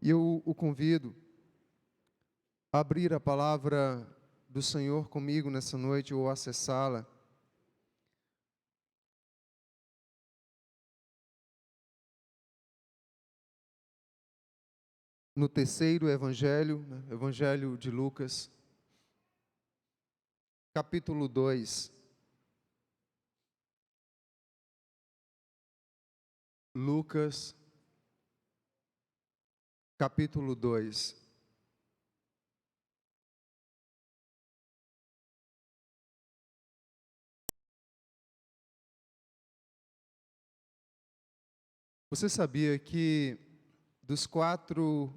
E eu o convido a abrir a palavra do Senhor comigo nessa noite ou acessá-la. No terceiro evangelho, Evangelho de Lucas, capítulo 2. Lucas, capítulo 2. Você sabia que dos 4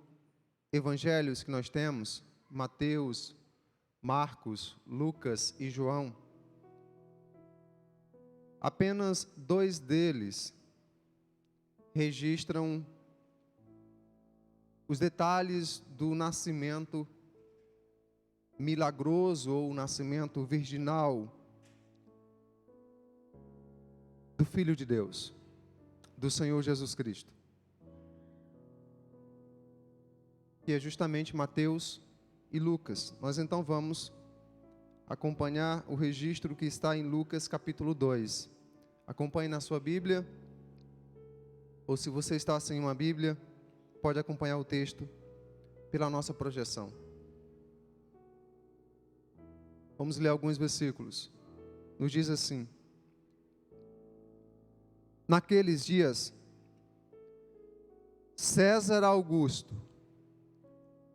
evangelhos que nós temos, Mateus, Marcos, Lucas e João, apenas 2 deles registram os detalhes do nascimento milagroso ou nascimento virginal do Filho de Deus, do Senhor Jesus Cristo. Que é justamente Mateus e Lucas. Nós então vamos acompanhar o registro que está em Lucas capítulo 2. Acompanhe na sua Bíblia, ou se você está sem uma Bíblia, pode acompanhar o texto pela nossa projeção. Vamos ler alguns versículos. Nos diz assim: Naqueles dias, César Augusto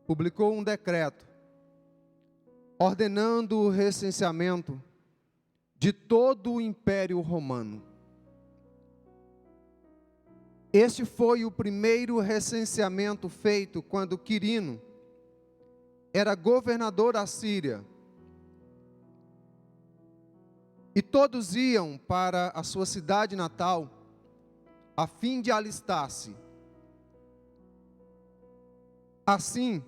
publicou um decreto ordenando o recenseamento de todo o Império Romano. Este foi o primeiro recenseamento feito quando Quirino era governador da Síria. E todos iam para a sua cidade natal a fim de alistar-se. Assim,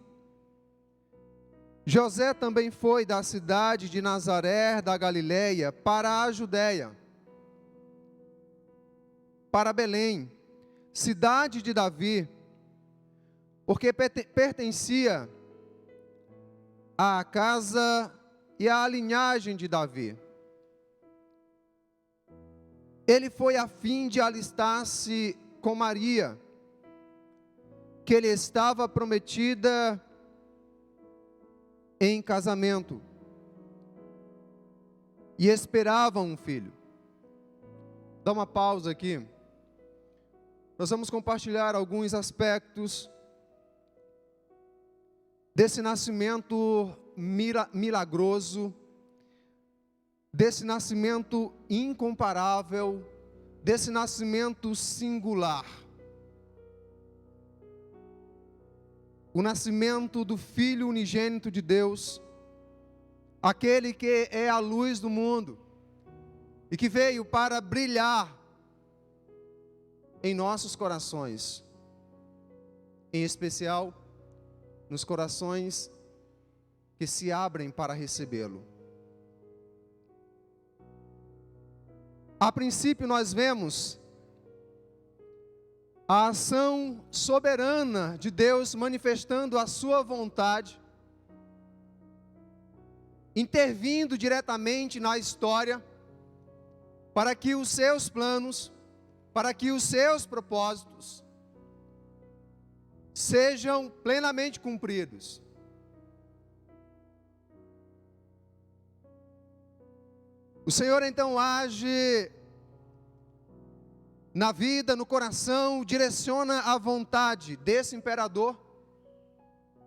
José também foi da cidade de Nazaré da Galileia para a Judéia, para Belém, cidade de Davi, porque pertencia à casa e à linhagem de Davi. Ele foi a fim de alistar-se com Maria, que lhe estava prometida em casamento, e esperava um filho. Dá uma pausa aqui. Nós vamos compartilhar alguns aspectos desse nascimento milagroso, desse nascimento incomparável, desse nascimento singular. O nascimento do Filho unigênito de Deus, aquele que é a luz do mundo e que veio para brilhar em nossos corações, em especial nos corações que se abrem para recebê-lo. A princípio nós vemos a ação soberana de Deus manifestando a sua vontade, intervindo diretamente na história, para que os seus planos, para que os seus propósitos sejam plenamente cumpridos. O Senhor então age na vida, no coração, direciona a vontade desse imperador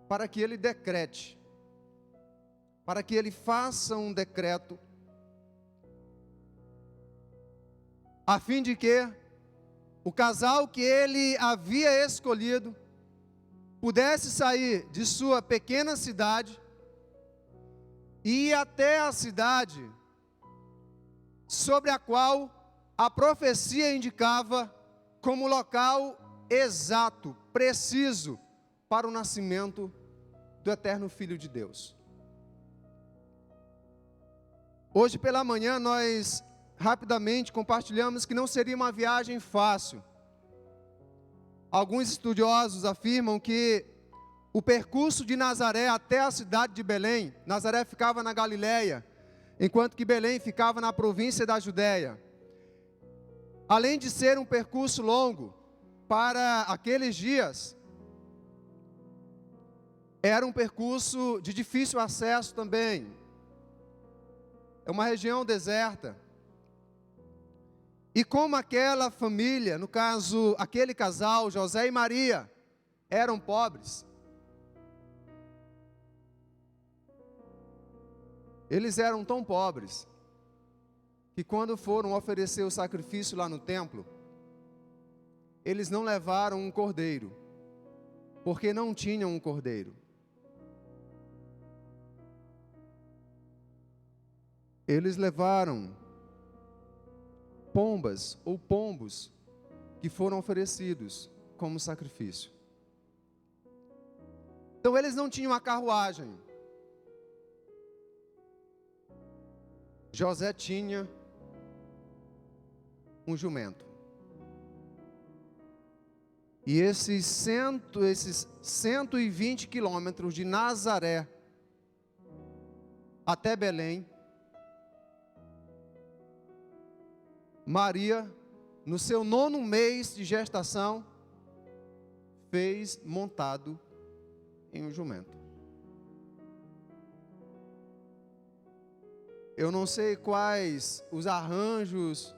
para que ele decrete, para que ele faça um decreto, a fim de que o casal que ele havia escolhido pudesse sair de sua pequena cidade e ir até a cidade sobre a qual a profecia indicava como local exato, preciso, para o nascimento do eterno Filho de Deus. Hoje pela manhã nós rapidamente compartilhamos que não seria uma viagem fácil. alguns estudiosos afirmam que o percurso de Nazaré até a cidade de Belém, Nazaré ficava na Galileia, enquanto que Belém ficava na província da Judéia. Além de ser um percurso longo, para aqueles dias, era um percurso de difícil acesso também. É uma região deserta. E como aquela família, no caso, aquele casal, José e Maria, eram pobres, eles eram tão pobres, que quando foram oferecer o sacrifício lá no templo, eles não levaram um cordeiro, porque não tinham um cordeiro. Eles levaram pombas ou pombos que foram oferecidos como sacrifício. Então eles não tinham a carruagem. José tinha um jumento. E esses 120 quilômetros de Nazaré até Belém, Maria, no seu 9º mês de gestação, fez montado em um jumento. Eu não sei quais os arranjos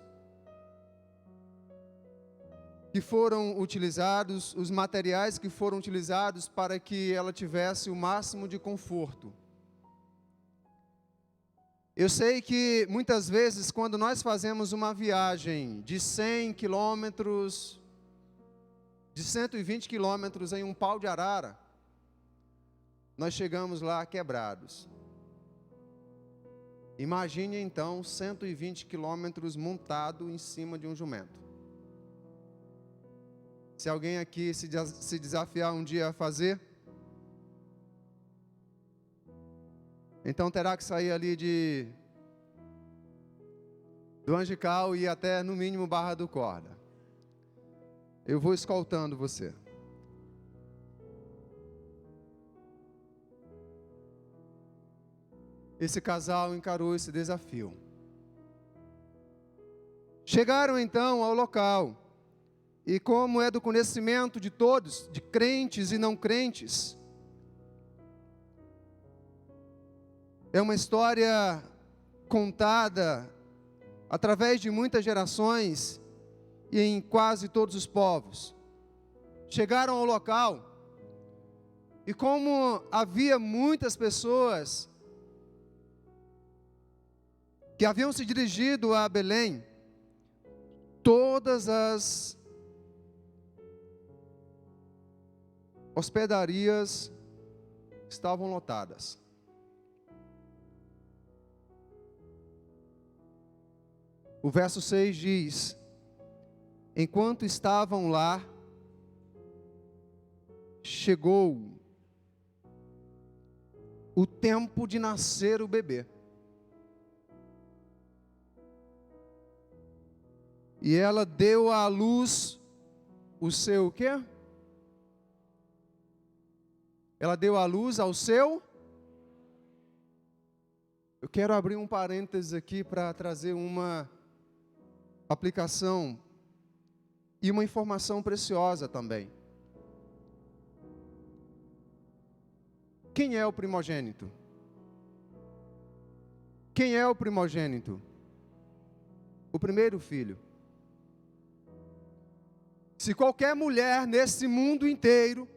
que foram utilizados, os materiais que foram utilizados para que ela tivesse o máximo de conforto. Eu sei que muitas vezes quando nós fazemos uma viagem de 100 quilômetros, de 120 quilômetros em um pau de arara, nós chegamos lá quebrados. Imagine então 120 quilômetros montado em cima de um jumento. Se alguém aqui se desafiar um dia a fazer, então terá que sair ali do Angical e ir até no mínimo Barra do Corda. Eu vou escoltando você. Esse casal encarou esse desafio. Chegaram então ao local. E como é do conhecimento de todos, de crentes e não crentes, é uma história contada através de muitas gerações e em quase todos os povos. Chegaram ao local e como havia muitas pessoas que haviam se dirigido a Belém, todas as hospedarias estavam lotadas. O verso 6 diz: enquanto estavam lá, chegou o tempo de nascer o bebê. E ela deu à luz o seu o quê? Ela deu à luz ao seu. Eu quero abrir um parênteses aqui para trazer uma aplicação e uma informação preciosa também. Quem é o primogênito? Quem é o primogênito? O primeiro filho. Se qualquer mulher nesse mundo inteiro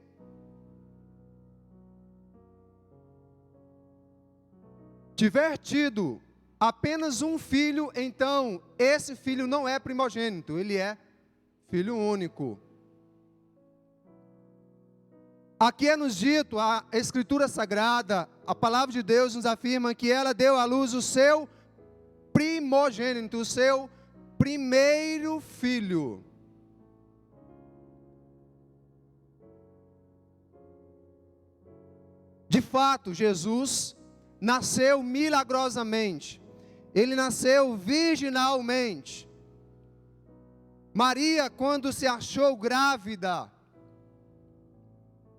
tiver tido apenas um filho, então esse filho não é primogênito, ele é filho único. Aqui é nos dito, a Escritura Sagrada, a Palavra de Deus nos afirma que ela deu à luz o seu primogênito, o seu primeiro filho. De fato, Jesus nasceu milagrosamente. Ele nasceu virginalmente. Maria, quando se achou grávida,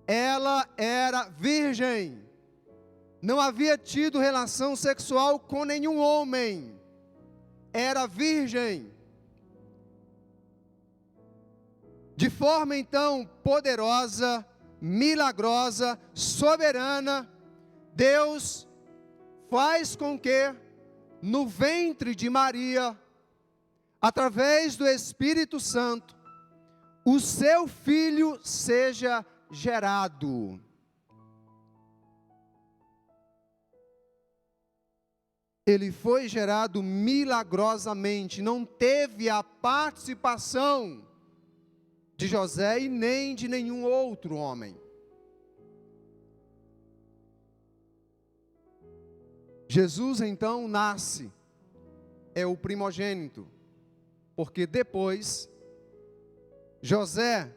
ela era virgem, não havia tido relação sexual com nenhum homem, era virgem. De forma então poderosa, milagrosa, soberana, Deus faz com que no ventre de Maria, através do Espírito Santo, o seu filho seja gerado. Ele foi gerado milagrosamente, não teve a participação de José e nem de nenhum outro homem. Jesus então nasce, é o primogênito, porque depois José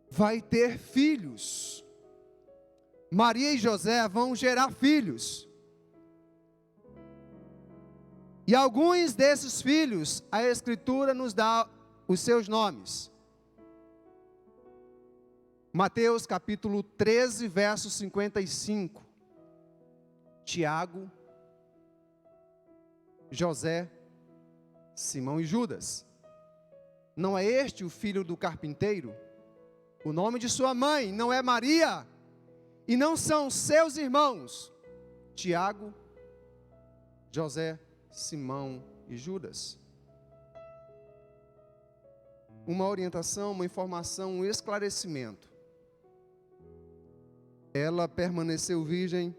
vai ter filhos. Maria e José vão gerar filhos. E alguns desses filhos, a Escritura nos dá os seus nomes. Mateus capítulo 13, verso 55. Tiago, José, Simão e Judas. Não é este o filho do carpinteiro? O nome de sua mãe não é Maria? E não são seus irmãos Tiago, José, Simão e Judas? Uma orientação, uma informação, um esclarecimento. Ela permaneceu virgem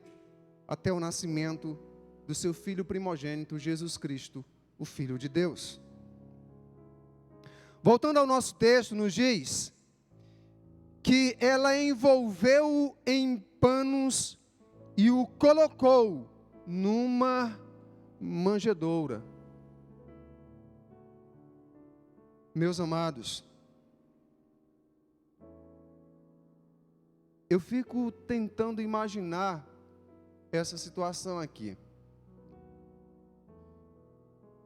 até o nascimento do seu filho primogênito, Jesus Cristo, o Filho de Deus. Voltando ao nosso texto, nos diz que ela envolveu-o em panos e o colocou numa manjedoura. Meus amados, eu fico tentando imaginar essa situação aqui.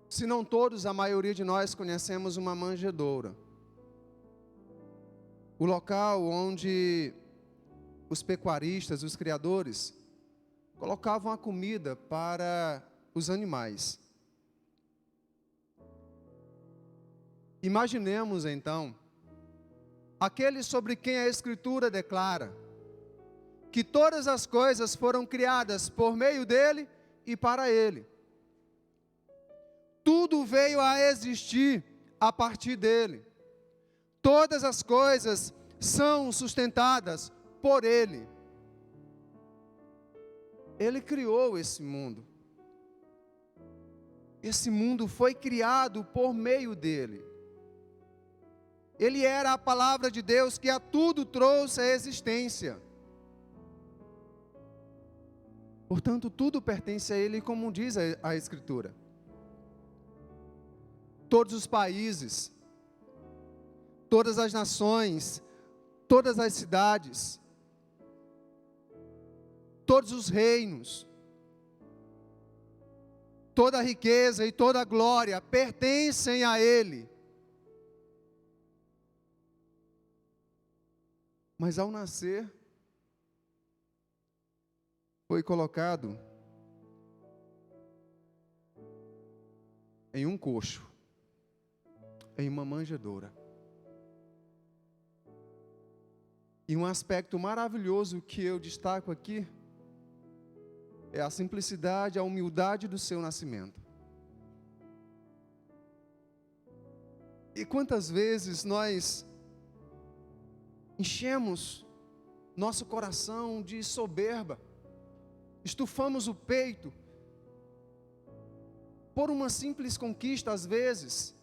Se não todos, a maioria de nós conhecemos uma manjedoura. O local onde os pecuaristas, os criadores, colocavam a comida para os animais. Imaginemos então, aquele sobre quem a Escritura declara que todas as coisas foram criadas por meio dele e para ele. Tudo veio a existir a partir dele. Todas as coisas são sustentadas por ele. Ele criou esse mundo. Esse mundo foi criado por meio dele. Ele era a palavra de Deus que a tudo trouxe à existência. Portanto, tudo pertence a ele, como diz a Escritura. Todos os países, todas as nações, todas as cidades, todos os reinos, toda a riqueza e toda a glória pertencem a ele. Mas ao nascer, foi colocado em um coxo, em uma manjedoura. E um aspecto maravilhoso que eu destaco aqui é a simplicidade, a humildade do seu nascimento. E quantas vezes nós enchemos nosso coração de soberba, estufamos o peito por uma simples conquista, às vezes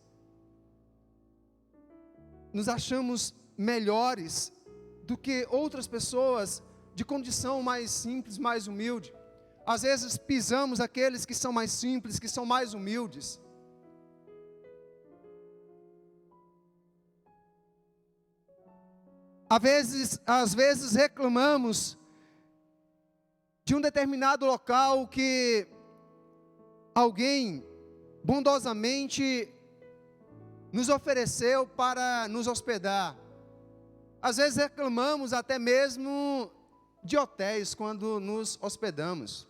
nos achamos melhores do que outras pessoas de condição mais simples, mais humilde. Às vezes pisamos aqueles que são mais simples, que são mais humildes. Às vezes reclamamos de um determinado local que alguém bondosamente nos ofereceu para nos hospedar. Às vezes reclamamos até mesmo de hotéis quando nos hospedamos.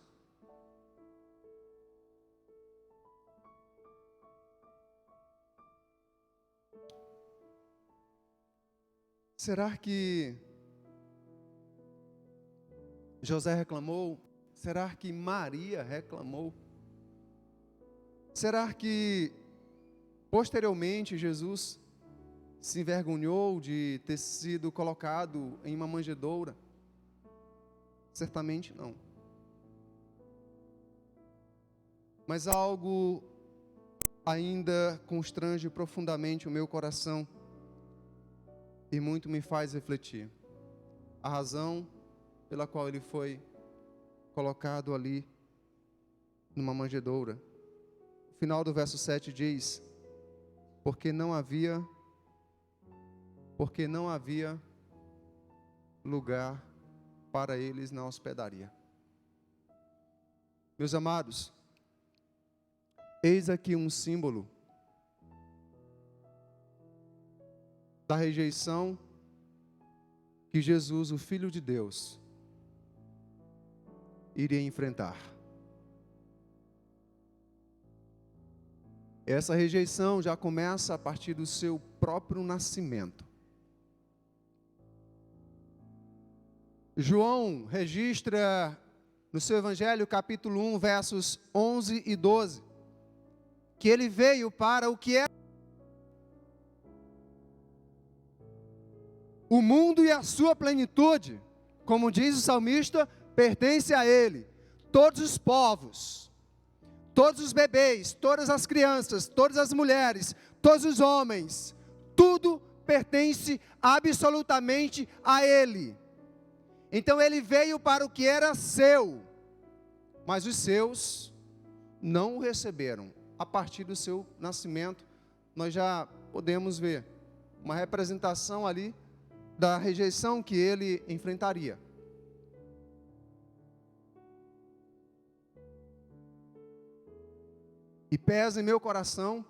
Será que José reclamou? Será que Maria reclamou? Será que posteriormente Jesus se envergonhou de ter sido colocado em uma manjedoura? Certamente não. Mas algo ainda constrange profundamente o meu coração e muito me faz refletir. A razão pela qual ele foi colocado ali numa manjedoura. O final do verso 7 diz: porque não havia lugar para eles na hospedaria. Meus amados, eis aqui um símbolo da rejeição que Jesus, o Filho de Deus, iria enfrentar. Essa rejeição já começa a partir do seu próprio nascimento. João registra no seu Evangelho, capítulo 1, versos 11 e 12, que ele veio para o que é o mundo e a sua plenitude, como diz o salmista, pertence a ele. Todos os povos, todos os bebês, todas as crianças, todas as mulheres, todos os homens, tudo pertence absolutamente a ele. Então ele veio para o que era seu, mas os seus não o receberam. A partir do seu nascimento, nós já podemos ver uma representação ali da rejeição que ele enfrentaria. E pesa em meu coração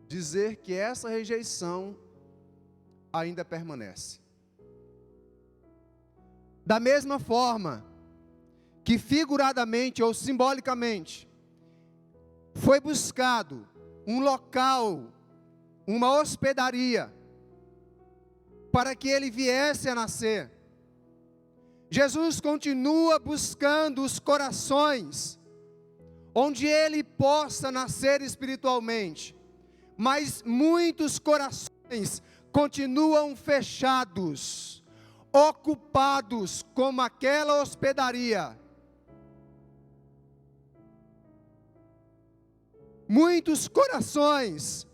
dizer que essa rejeição ainda permanece. Da mesma forma que figuradamente ou simbolicamente foi buscado um local, uma hospedaria, para que ele viesse a nascer, Jesus continua buscando os corações onde ele possa nascer espiritualmente, mas muitos corações continuam fechados, ocupados como aquela hospedaria. Muitos corações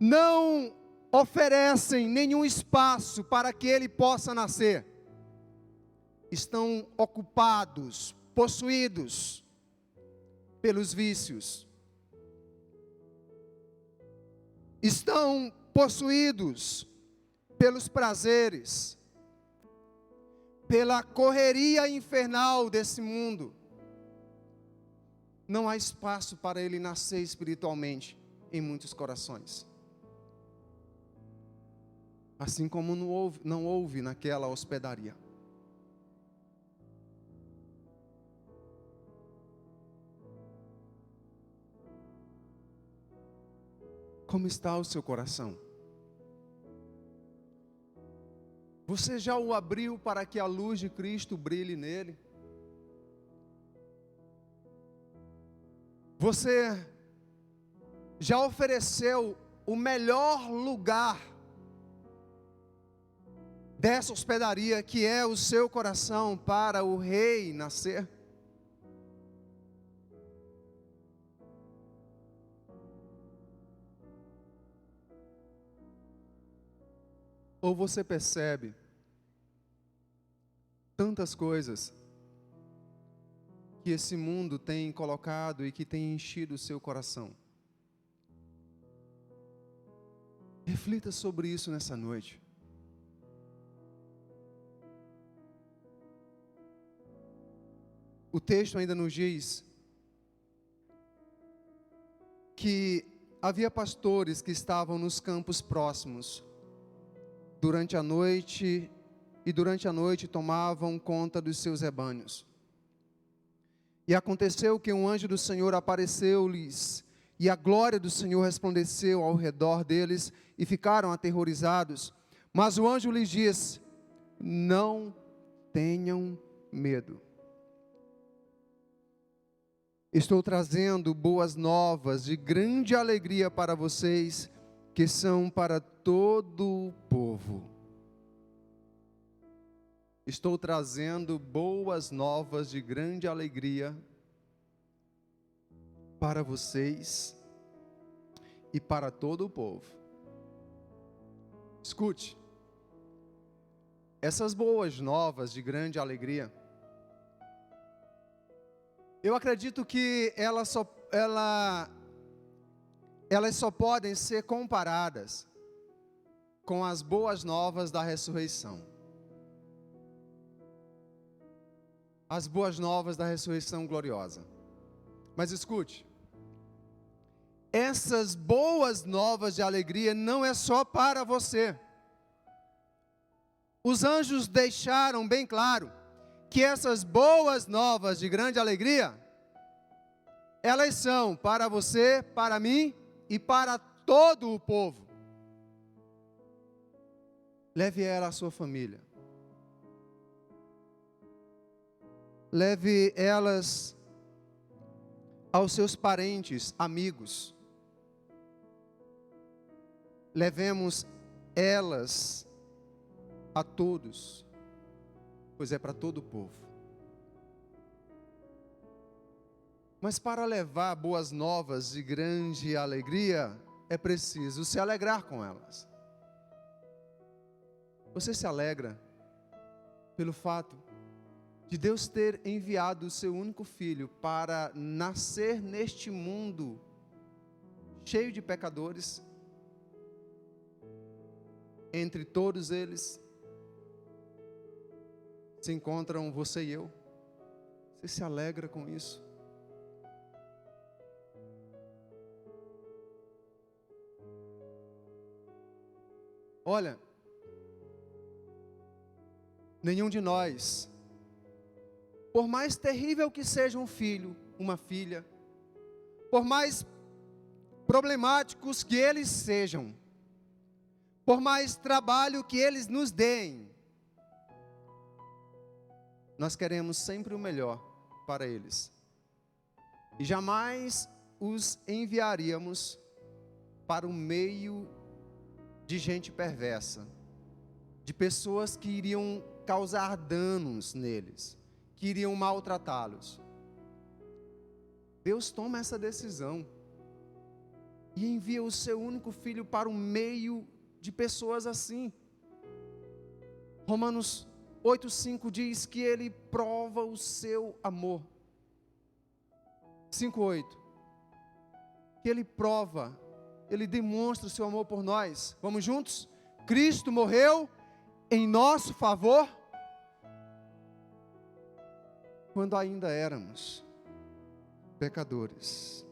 não oferecem nenhum espaço para que ele possa nascer. Estão ocupados, possuídos pelos vícios. Estão possuídos pelos prazeres, pela correria infernal desse mundo. Não há espaço para ele nascer espiritualmente em muitos corações. Assim como não houve naquela hospedaria. Como está o seu coração? Você já o abriu para que a luz de Cristo brilhe nele? Você já ofereceu o melhor lugar dessa hospedaria, que é o seu coração, para o Rei nascer? Ou você percebe tantas coisas que esse mundo tem colocado e que tem enchido o seu coração? Reflita sobre isso nessa noite. O texto ainda nos diz que havia pastores que estavam nos campos próximos durante a noite tomavam conta dos seus rebanhos. E aconteceu que um anjo do Senhor apareceu-lhes, e a glória do Senhor resplandeceu ao redor deles, e ficaram aterrorizados. Mas o anjo lhes disse: não tenham medo. Estou trazendo boas novas de grande alegria para vocês, que são para todo o povo. Estou trazendo boas novas de grande alegria para vocês e para todo o povo. Escute, essas boas novas de grande alegria, eu acredito que elas só podem ser comparadas com as boas novas da ressurreição. As boas novas da ressurreição gloriosa. Mas escute, essas boas novas de alegria não é só para você. Os anjos deixaram bem claro que essas boas novas de grande alegria, elas são para você, para mim e para todo o povo. Leve ela à sua família. Leve elas aos seus parentes, amigos. Levemos elas a todos, pois é para todo o povo. Mas para levar boas novas de grande alegria, é preciso se alegrar com elas. Você se alegra pelo fato de Deus ter enviado o seu único filho para nascer neste mundo cheio de pecadores? Entre todos eles se encontram você e eu. Você se alegra com isso? Olha, nenhum de nós, por mais terrível que seja um filho, uma filha, por mais problemáticos que eles sejam, por mais trabalho que eles nos deem, nós queremos sempre o melhor para eles. E jamais os enviaríamos para o meio de gente perversa, de pessoas que iriam causar danos neles, que iriam maltratá-los. Deus toma essa decisão e envia o seu único filho para o meio de pessoas assim. Romanos 8,5 diz que ele prova o seu amor. 5,8, que ele prova, ele demonstra o seu amor por nós. Vamos juntos? Cristo morreu em nosso favor quando ainda éramos pecadores.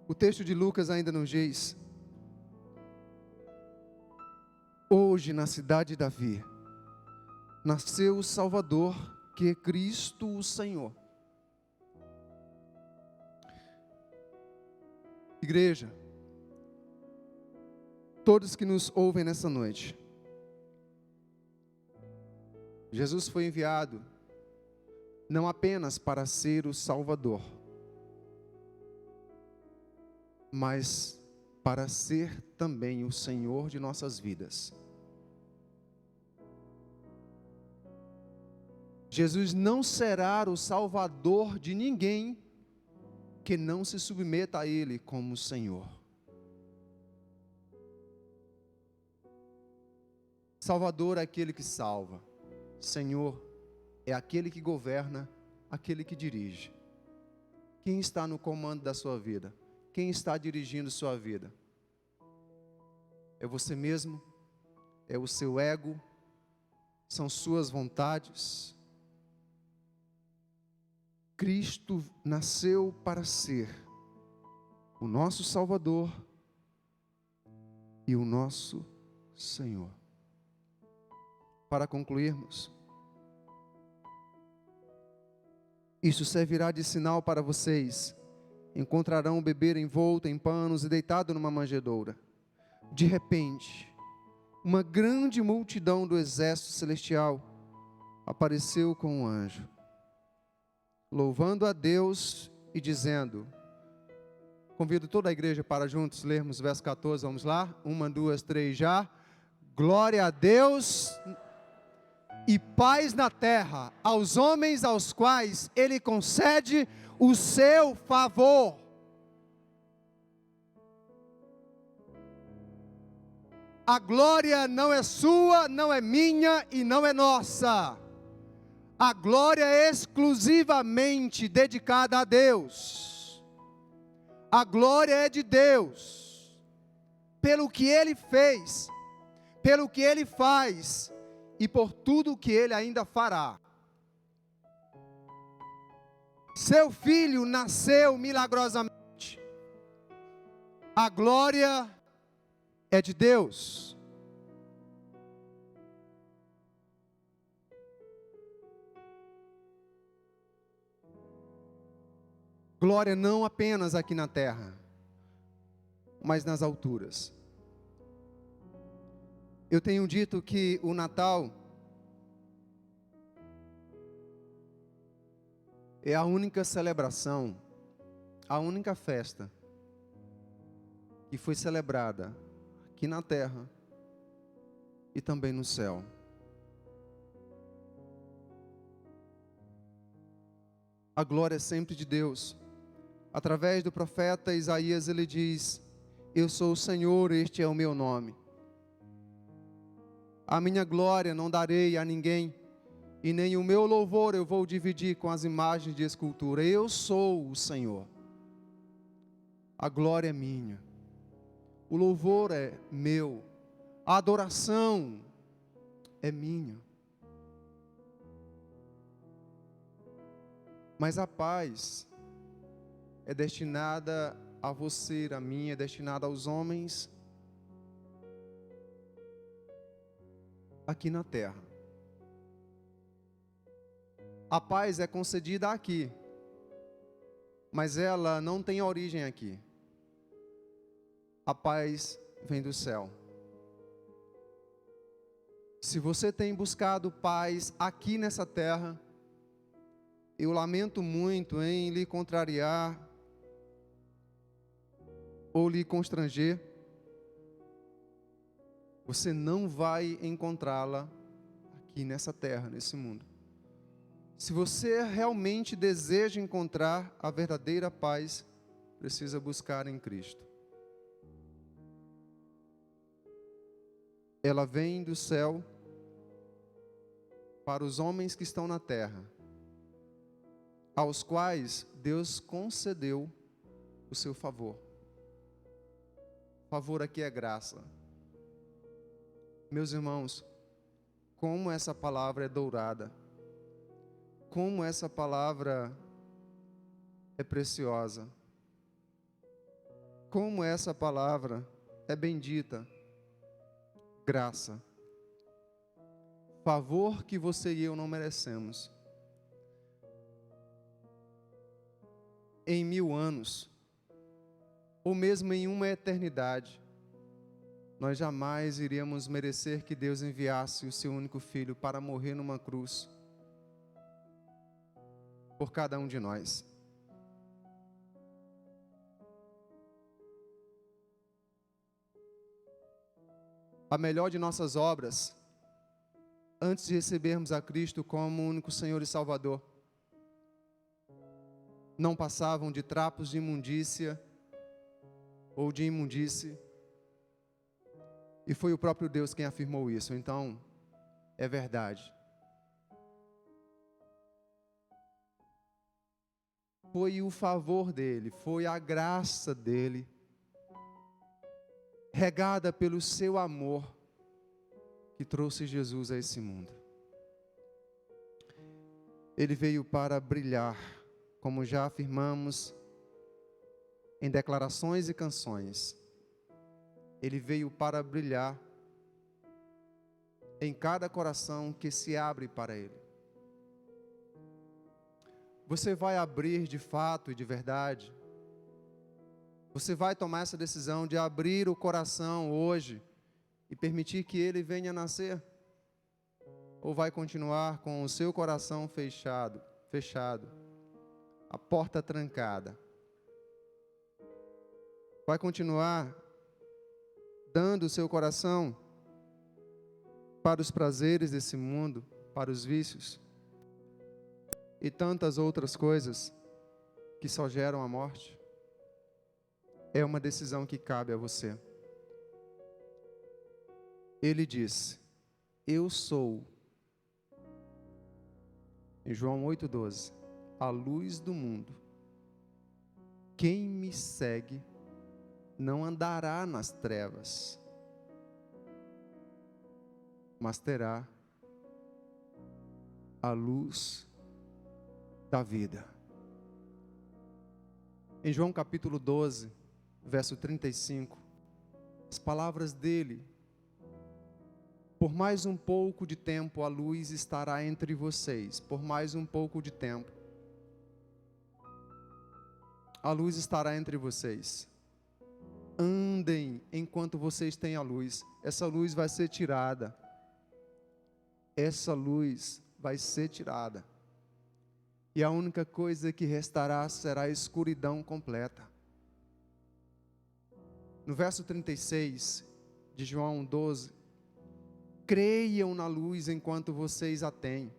O texto de Lucas ainda nos diz: hoje na cidade de Davi nasceu o Salvador, que é Cristo o Senhor. Igreja, todos que nos ouvem nessa noite, Jesus foi enviado não apenas para ser o Salvador, mas para ser também o Senhor de nossas vidas. Jesus não será o Salvador de ninguém que não se submeta a Ele como Senhor. Salvador é aquele que salva. Senhor é aquele que governa, aquele que dirige. Quem está no comando da sua vida? Quem está dirigindo sua vida? É você mesmo? É o seu ego? São suas vontades? Cristo nasceu para ser o nosso Salvador e o nosso Senhor. Para concluirmos, isso servirá de sinal para vocês. Encontrarão o bebê envolto em panos e deitado numa manjedoura. De repente, uma grande multidão do exército celestial apareceu com um anjo, louvando a Deus e dizendo... Convido toda a igreja para juntos lermos o verso 14, vamos lá? 1, 2, 3, já. Glória a Deus e paz na terra, aos homens aos quais Ele concede o seu favor. A glória não é sua, não é minha e não é nossa. A glória é exclusivamente dedicada a Deus. A glória é de Deus, pelo que Ele fez, pelo que Ele faz e por tudo que Ele ainda fará. Seu filho nasceu milagrosamente. A glória é de Deus. Glória não apenas aqui na terra, mas nas alturas. Eu tenho dito que o Natal é a única celebração, a única festa que foi celebrada aqui na terra e também no céu. A glória é sempre de Deus. Através do profeta Isaías, ele diz: eu sou o Senhor, este é o meu nome. A minha glória não darei a ninguém, e nem o meu louvor eu vou dividir com as imagens de escultura. Eu sou o Senhor. A glória é minha. O louvor é meu. A adoração é minha. Mas a paz é destinada a você, a mim, é destinada aos homens aqui na terra. A paz é concedida aqui, mas ela não tem origem aqui. A paz vem do céu. Se você tem buscado paz aqui nessa terra, eu lamento muito em lhe contrariar ou lhe constranger. Você não vai encontrá-la aqui nessa terra, nesse mundo. Se você realmente deseja encontrar a verdadeira paz, precisa buscar em Cristo. Ela vem do céu para os homens que estão na terra, aos quais Deus concedeu o seu favor. Favor aqui é graça. Meus irmãos, como essa palavra é dourada, como essa palavra é preciosa, como essa palavra é bendita. Graça, favor que você e eu não merecemos. Em 1000 anos, ou mesmo em uma eternidade, nós jamais iríamos merecer que Deus enviasse o seu único filho para morrer numa cruz por cada um de nós. A melhor de nossas obras, antes de recebermos a Cristo como único Senhor e Salvador, não passavam de trapos de imundícia ou de imundície, e foi o próprio Deus quem afirmou isso. Então, é verdade. Foi o favor dele, foi a graça dele, regada pelo seu amor, que trouxe Jesus a esse mundo. Ele veio para brilhar, como já afirmamos, em declarações e canções. Ele veio para brilhar em cada coração que se abre para Ele. Você vai abrir de fato e de verdade? Você vai tomar essa decisão de abrir o coração hoje e permitir que Ele venha nascer? Ou vai continuar com o seu coração fechado, a porta trancada? Vai continuar dando o seu coração para os prazeres desse mundo, para os vícios e tantas outras coisas que só geram a morte? É uma decisão que cabe a você. Ele disse: eu sou, em João 8,12, a luz do mundo. Quem me segue não andará nas trevas, mas terá a luz da vida. Em João capítulo 12, verso 35, as palavras dele: por mais um pouco de tempo a luz estará entre vocês. Por mais um pouco de tempo a luz estará entre vocês. Andem enquanto vocês têm a luz. Essa luz vai ser tirada. Essa luz vai ser tirada. E a única coisa que restará será a escuridão completa. No verso 36 de João 12, creiam na luz enquanto vocês a têm,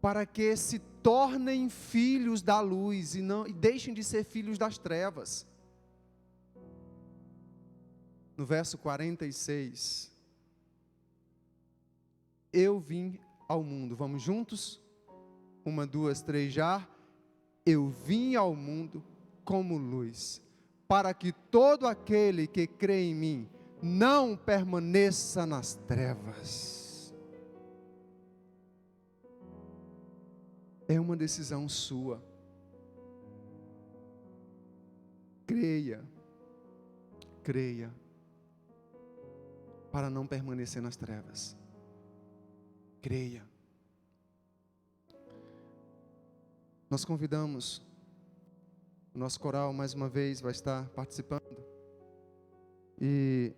para que se tornem filhos da luz e deixem de ser filhos das trevas. No verso 46, eu vim ao mundo. Vamos juntos? 1, 2, 3 já. Eu vim ao mundo como luz, para que todo aquele que crê em mim não permaneça nas trevas. É uma decisão sua. Creia, para não permanecer nas trevas. Creia. Nós convidamos, o nosso coral mais uma vez vai estar participando, e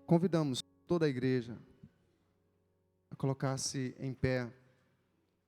convidamos toda a igreja a colocar-se em pé.